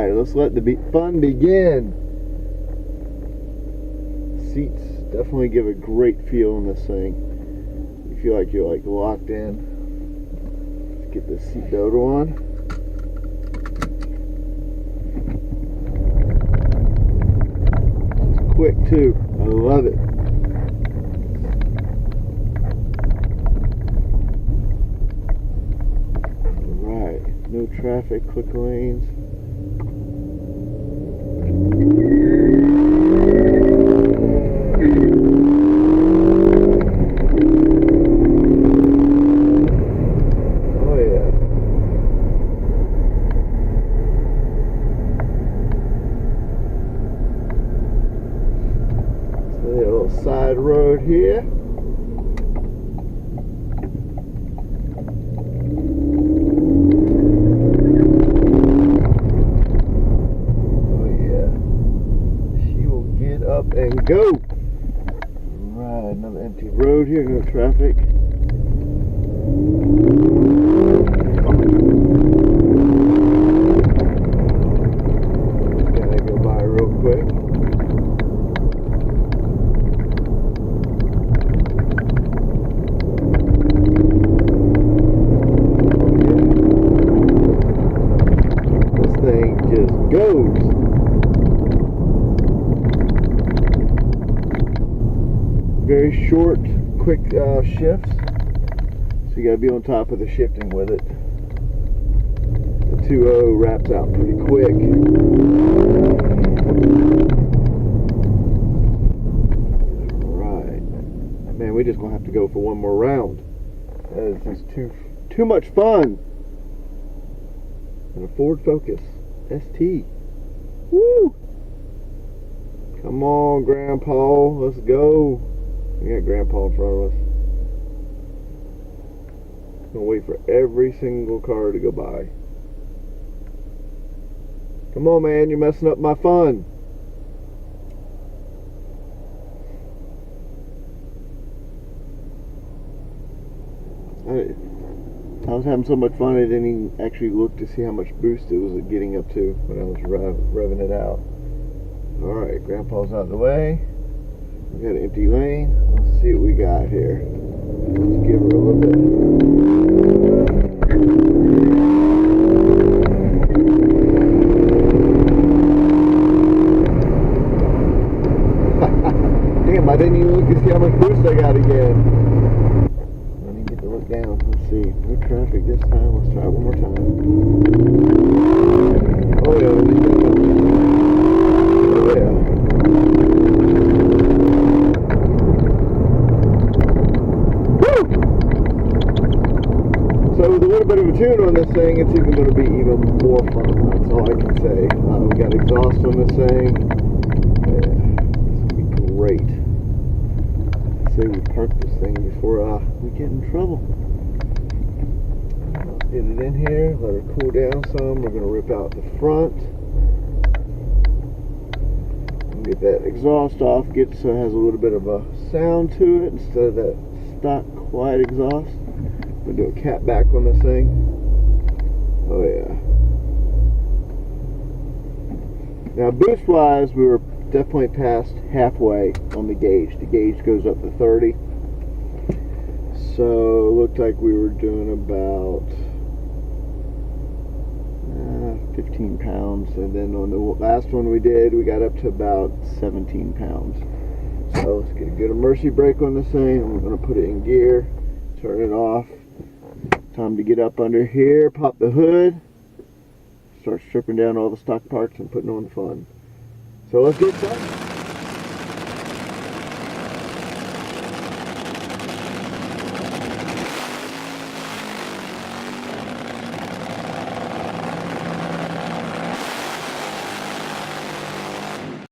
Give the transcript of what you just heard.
Alright, let's let the fun begin. Seats definitit give a great feel in this thing. You feel like you're like locked in. Let's get the seat belt on. It's quick too. I love it. Alright, no traffic, quick lanes. Side road here. Oh yeah. She will get up and go. Alright, another empty road here, no traffic. Gotta go by real quick. Goes. Very short, quick shifts, so you got to be on top of the shifting with it. The 2.0 wraps out pretty quick. Alright, man, we just gonna have to go for one more round. That is just too much fun. And a Ford Focus ST. Woo! Come on, Grandpa. Let's go. We got Grandpa in front of us. Gonna wait for every single car to go by. Come on, man. You're messing up my fun. I was having so much fun I didn't even actually look to see how much boost it was getting up to when I was revving it out. Alright, Grandpa's out of the way. We got an empty lane. Let's see what we got here. Let's give her a little bit. Damn, I didn't even look to see how much boost I got again. Down. Let's see. No traffic this time. Let's try one more time. Oh yeah. Oh yeah. Woo! So with a little bit of a tune on this thing, it's even going to be even more fun. That's all I can say. We got exhaust on this thing. Yeah. This will be great. Say we park this thing before we get in trouble. Get it in here, let her cool down some. We're going to rip out the front. Get that exhaust off, get so it has a little bit of a sound to it instead of that stock quiet exhaust. I'm going to do a cat back on this thing. Oh yeah. Now boost wise, we were definitely past halfway on the gauge. The gauge goes up to 30. So it looked like we were doing about 15 pounds, and then on the last one we did, we got up to about 17 pounds. So let's get a good emergency brake on this thing. I'm going to put it in gear, turn it off. Time to get up under here, pop the hood, start stripping down all the stock parts and putting on fun. So let's get started.